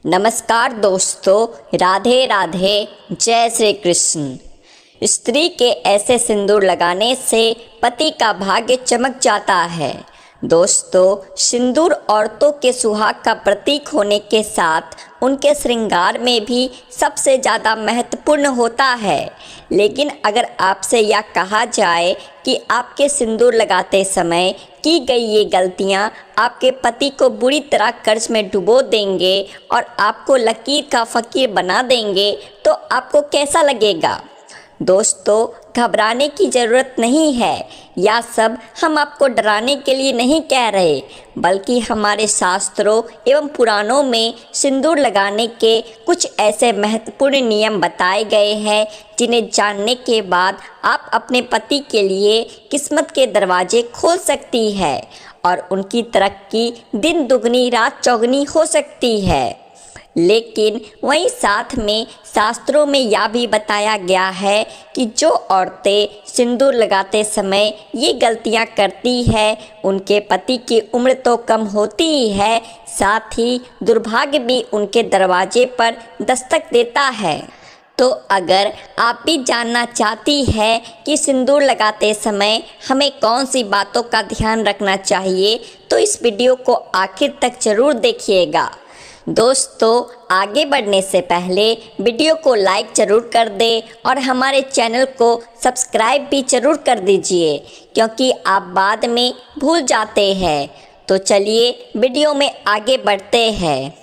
नमस्कार दोस्तों, राधे राधे, जय श्री कृष्ण। स्त्री के ऐसे सिंदूर लगाने से पति का भाग्य चमक जाता है। दोस्तों, सिंदूर औरतों के सुहाग का प्रतीक होने के साथ उनके श्रृंगार में भी सबसे ज़्यादा महत्वपूर्ण होता है। लेकिन अगर आपसे यह कहा जाए कि आपके सिंदूर लगाते समय की गई ये गलतियां आपके पति को बुरी तरह कर्ज में डुबो देंगे और आपको लकीर का फ़कीर बना देंगे, तो आपको कैसा लगेगा? दोस्तों, घबराने की ज़रूरत नहीं है। यह सब हम आपको डराने के लिए नहीं कह रहे, बल्कि हमारे शास्त्रों एवं पुराणों में सिंदूर लगाने के कुछ ऐसे महत्वपूर्ण नियम बताए गए हैं जिन्हें जानने के बाद आप अपने पति के लिए किस्मत के दरवाजे खोल सकती है और उनकी तरक्की दिन दुगनी रात चौगनी हो सकती है। लेकिन वहीं साथ में शास्त्रों में यह भी बताया गया है कि जो औरतें सिंदूर लगाते समय ये गलतियां करती है, उनके पति की उम्र तो कम होती ही है, साथ ही दुर्भाग्य भी उनके दरवाजे पर दस्तक देता है। तो अगर आप भी जानना चाहती है कि सिंदूर लगाते समय हमें कौन सी बातों का ध्यान रखना चाहिए, तो इस वीडियो को आखिर तक ज़रूर देखिएगा। दोस्तों, आगे बढ़ने से पहले वीडियो को लाइक ज़रूर कर दें और हमारे चैनल को सब्सक्राइब भी ज़रूर कर दीजिए, क्योंकि आप बाद में भूल जाते हैं। तो चलिए वीडियो में आगे बढ़ते हैं।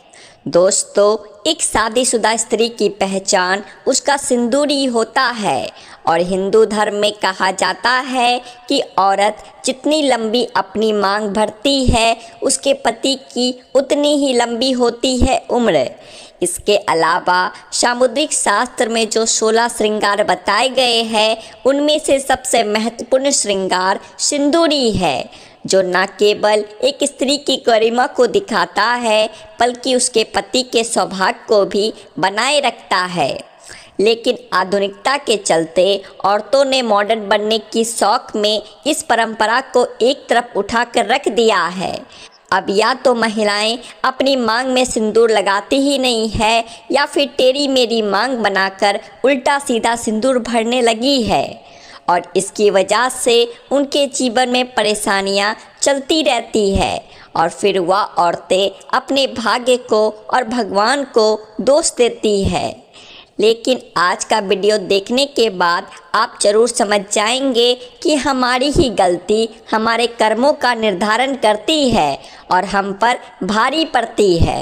दोस्तों, एक शादीशुदा स्त्री की पहचान उसका सिंदूर ही होता है और हिंदू धर्म में कहा जाता है कि औरत जितनी लंबी अपनी मांग भरती है, उसके पति की उतनी ही लंबी होती है उम्र। इसके अलावा सामुद्रिक शास्त्र में जो 16 श्रृंगार बताए गए हैं, उनमें से सबसे महत्वपूर्ण श्रृंगार सिंदूर ही है, जो न केवल एक स्त्री की गरिमा को दिखाता है, बल्कि उसके पति के सौभाग्य को भी बनाए रखता है। लेकिन आधुनिकता के चलते औरतों ने मॉडर्न बनने की शौक में इस परंपरा को एक तरफ उठाकर रख दिया है। अब या तो महिलाएं अपनी मांग में सिंदूर लगाती ही नहीं है, या फिर तेरी मेरी मांग बनाकर उल्टा सीधा सिंदूर भरने लगी है और इसकी वजह से उनके जीवन में परेशानियां चलती रहती है और फिर वह औरतें अपने भाग्य को और भगवान को दोष देती है। लेकिन आज का वीडियो देखने के बाद आप ज़रूर समझ जाएंगे कि हमारी ही गलती हमारे कर्मों का निर्धारण करती है और हम पर भारी पड़ती है।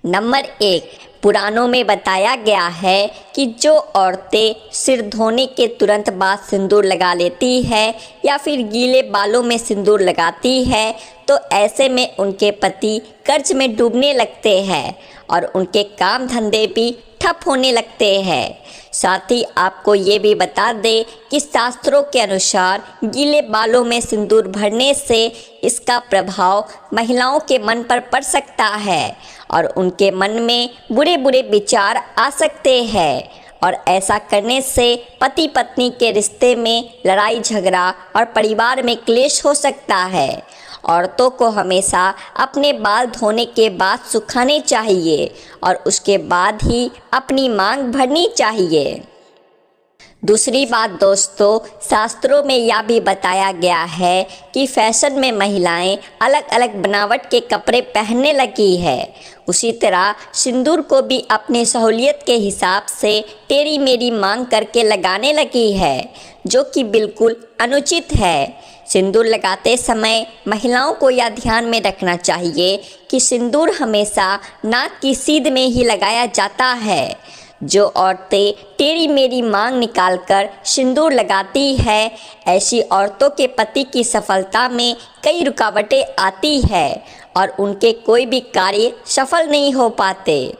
नंबर 1, पुराणों में बताया गया है कि जो औरतें सिर धोने के तुरंत बाद सिंदूर लगा लेती है या फिर गीले बालों में सिंदूर लगाती है, तो ऐसे में उनके पति कर्ज में डूबने लगते हैं और उनके काम धंधे भी ठप होने लगते हैं। साथ ही आपको ये भी बता दें कि शास्त्रों के अनुसार गीले बालों में सिंदूर भरने से इसका प्रभाव महिलाओं के मन पर पड़ सकता है और उनके मन में बुरे बुरे विचार आ सकते हैं और ऐसा करने से पति पत्नी के रिश्ते में लड़ाई झगड़ा और परिवार में क्लेश हो सकता है। औरतों को हमेशा अपने बाल धोने के बाद सुखाने चाहिए और उसके बाद ही अपनी मांग भरनी चाहिए। दूसरी बात दोस्तों, शास्त्रों में यह भी बताया गया है कि फैशन में महिलाएं अलग अलग बनावट के कपड़े पहनने लगी है। उसी तरह सिंदूर को भी अपनी सहूलियत के हिसाब से तेरी मेरी मांग करके लगाने लगी है, जो कि बिल्कुल अनुचित है। सिंदूर लगाते समय महिलाओं को यह ध्यान में रखना चाहिए कि सिंदूर हमेशा नाक की सीध में ही लगाया जाता है। जो औरतें तेरी मेरी मांग निकालकर सिंदूर लगाती है, ऐसी औरतों के पति की सफलता में कई रुकावटें आती है और उनके कोई भी कार्य सफल नहीं हो पाते।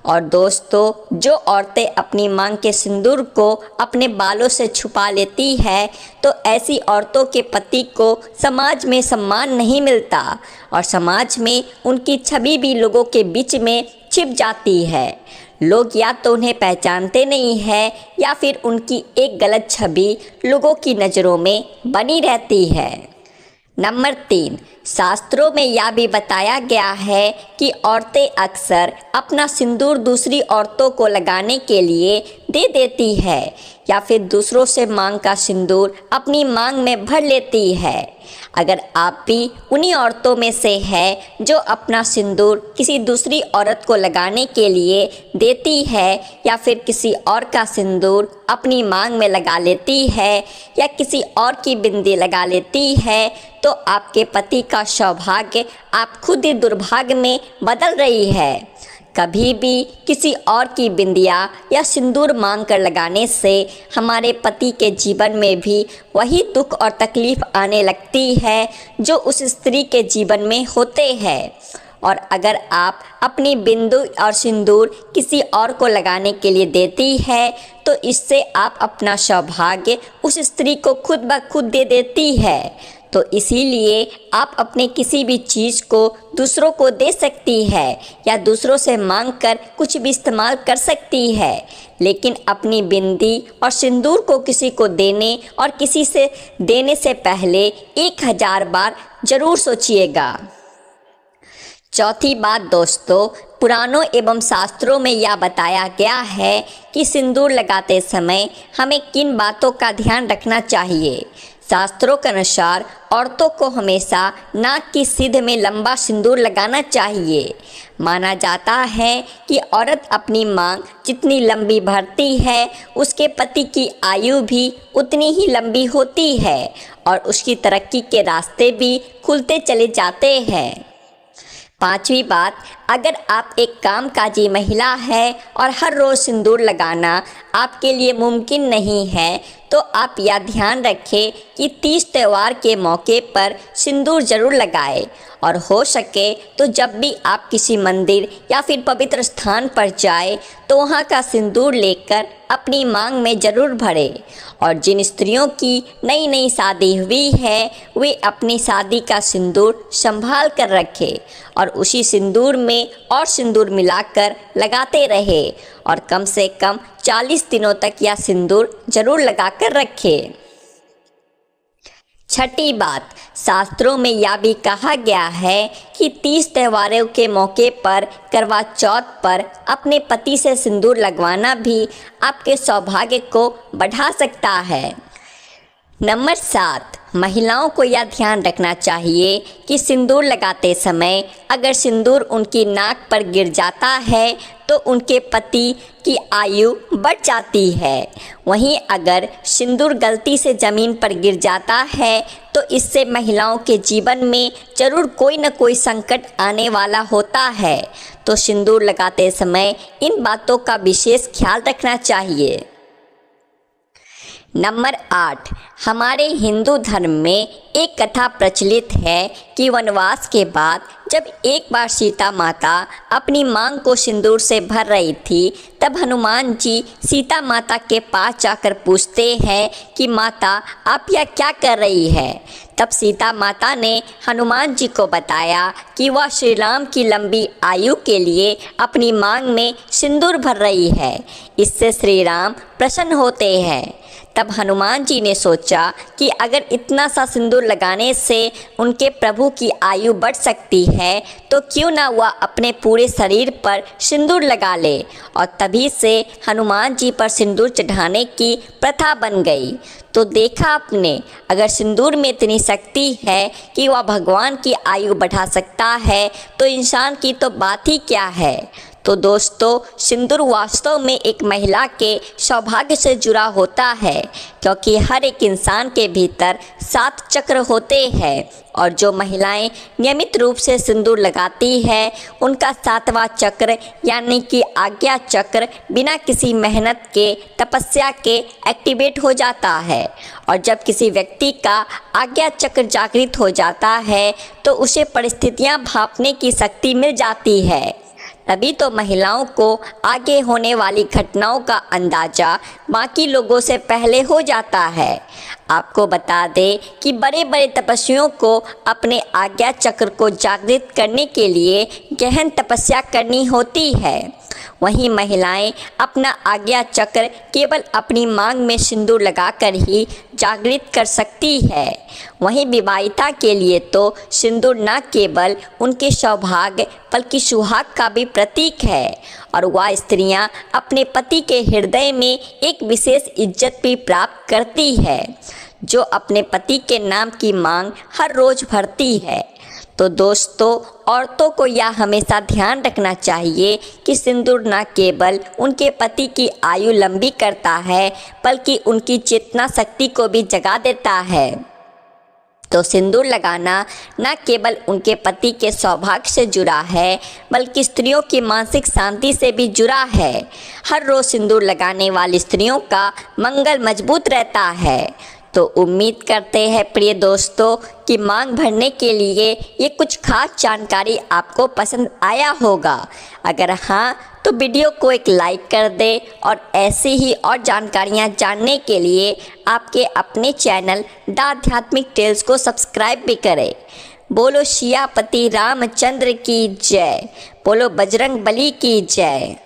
और दोस्तों, जो औरतें अपनी मांग के सिंदूर को अपने बालों से छुपा लेती है, तो ऐसी औरतों के पति को समाज में सम्मान नहीं मिलता और समाज में उनकी छवि भी लोगों के बीच में छिप जाती है। लोग या तो उन्हें पहचानते नहीं हैं या फिर उनकी एक गलत छवि लोगों की नज़रों में बनी रहती है। नंबर 3, शास्त्रों में यह भी बताया गया है कि औरतें अक्सर अपना सिंदूर दूसरी औरतों को लगाने के लिए दे देती है या फिर दूसरों से मांग का सिंदूर अपनी मांग में भर लेती है। अगर आप भी उन्हीं औरतों में से हैं जो अपना सिंदूर किसी दूसरी औरत को लगाने के लिए देती है या फिर किसी और का सिंदूर अपनी मांग में लगा लेती है या किसी और की बिंदी लगा लेती है, तो आपके पति का सौभाग्य आप खुद ही दुर्भाग्य में बदल रही है। कभी भी किसी और की बिंदिया या सिंदूर मांग कर लगाने से हमारे पति के जीवन में भी वही दुख और तकलीफ आने लगती है जो उस स्त्री के जीवन में होते हैं। और अगर आप अपनी बिंदु और सिंदूर किसी और को लगाने के लिए देती है तो इससे आप अपना सौभाग्य उस स्त्री को खुद ब खुद दे देती है। तो इसीलिए आप अपने किसी भी चीज़ को दूसरों को दे सकती है या दूसरों से मांग कर कुछ भी इस्तेमाल कर सकती है, लेकिन अपनी बिंदी और सिंदूर को किसी को देने और किसी से देने से पहले 1000 बार ज़रूर सोचिएगा। चौथी बात दोस्तों, पुराणों एवं शास्त्रों में यह बताया गया है कि सिंदूर लगाते समय हमें किन बातों का ध्यान रखना चाहिए। शास्त्रों के अनुसार औरतों को हमेशा नाक की सीध में लंबा सिंदूर लगाना चाहिए। माना जाता है कि औरत अपनी मांग जितनी लंबी भरती है उसके पति की आयु भी उतनी ही लंबी होती है और उसकी तरक्की के रास्ते भी खुलते चले जाते हैं। पांचवी बात, अगर आप एक कामकाजी महिला है और हर रोज़ सिंदूर लगाना आपके लिए मुमकिन नहीं है तो आप यह ध्यान रखें कि तीज त्यौहार के मौके पर सिंदूर ज़रूर लगाएं और हो सके तो जब भी आप किसी मंदिर या फिर पवित्र स्थान पर जाए तो वहाँ का सिंदूर लेकर अपनी मांग में ज़रूर भरें। और जिन स्त्रियों की नई नई शादी हुई है वे अपनी शादी का सिंदूर संभाल कर रखें और उसी सिंदूर में और सिंदूर मिलाकर लगाते रहे और कम से कम 40 दिनों तक यह सिंदूर ज़रूर लगाकर रखें। छठी बात, शास्त्रों में यह भी कहा गया है कि तीज त्योहारों के मौके पर करवा चौथ पर अपने पति से सिंदूर लगवाना भी आपके सौभाग्य को बढ़ा सकता है। नंबर 7, महिलाओं को यह ध्यान रखना चाहिए कि सिंदूर लगाते समय अगर सिंदूर उनकी नाक पर गिर जाता है तो उनके पति की आयु बढ़ जाती है। वहीं अगर सिंदूर गलती से ज़मीन पर गिर जाता है तो इससे महिलाओं के जीवन में ज़रूर कोई न कोई संकट आने वाला होता है। तो सिंदूर लगाते समय इन बातों का विशेष ख्याल रखना चाहिए। नंबर 8, हमारे हिंदू धर्म में एक कथा प्रचलित है कि वनवास के बाद जब एक बार सीता माता अपनी मांग को सिंदूर से भर रही थी तब हनुमान जी सीता माता के पास जाकर पूछते हैं कि माता आप यह क्या कर रही है। तब सीता माता ने हनुमान जी को बताया कि वह श्री राम की लंबी आयु के लिए अपनी मांग में सिंदूर भर रही है, इससे श्री राम प्रसन्न होते हैं। तब हनुमान जी ने सोचा कि अगर इतना सा सिंदूर लगाने से उनके प्रभु की आयु बढ़ सकती है तो क्यों ना वह अपने पूरे शरीर पर सिंदूर लगा ले, और तभी से हनुमान जी पर सिंदूर चढ़ाने की प्रथा बन गई। तो देखा आपने, अगर सिंदूर में इतनी शक्ति है कि वह भगवान की आयु बढ़ा सकता है तो इंसान की तो बात ही क्या है। तो दोस्तों, सिंदूर वास्तव में एक महिला के सौभाग्य से जुड़ा होता है, क्योंकि हर एक इंसान के भीतर 7 चक्र होते हैं और जो महिलाएं नियमित रूप से सिंदूर लगाती है उनका 7वां चक्र यानी कि आज्ञा चक्र बिना किसी मेहनत के, तपस्या के एक्टिवेट हो जाता है। और जब किसी व्यक्ति का आज्ञा चक्र जागृत हो जाता है तो उसे परिस्थितियां भांपने की शक्ति मिल जाती है। तभी तो महिलाओं को आगे होने वाली घटनाओं का अंदाज़ा बाकी लोगों से पहले हो जाता है। आपको बता दें कि बड़े बड़े तपस्वियों को अपने आज्ञा चक्र को जागृत करने के लिए गहन तपस्या करनी होती है। वहीं महिलाएं अपना आज्ञा चक्र केवल अपनी मांग में सिंदूर लगाकर ही जागृत कर सकती है। वहीं विवाहिता के लिए तो सिंदूर न केवल उनके सौभाग्य बल्कि सुहाग का भी प्रतीक है और वह स्त्रियां अपने पति के हृदय में एक विशेष इज्जत भी प्राप्त करती है, जो अपने पति के नाम की मांग हर रोज भरती है। तो दोस्तों, औरतों को यह हमेशा ध्यान रखना चाहिए कि सिंदूर न केवल उनके पति की आयु लंबी करता है बल्कि उनकी चेतना शक्ति को भी जगा देता है। तो सिंदूर लगाना न केवल उनके पति के सौभाग्य से जुड़ा है बल्कि स्त्रियों की मानसिक शांति से भी जुड़ा है। हर रोज सिंदूर लगाने वाली स्त्रियों का मंगल मजबूत रहता है। तो उम्मीद करते हैं प्रिय दोस्तों कि मांग भरने के लिए ये कुछ खास जानकारी आपको पसंद आया होगा। अगर हाँ तो वीडियो को एक लाइक कर दें और ऐसी ही और जानकारियाँ जानने के लिए आपके अपने चैनल द आध्यात्मिक टेल्स को सब्सक्राइब भी करें। बोलो सियापति रामचंद्र की जय, बोलो बजरंग बली की जय।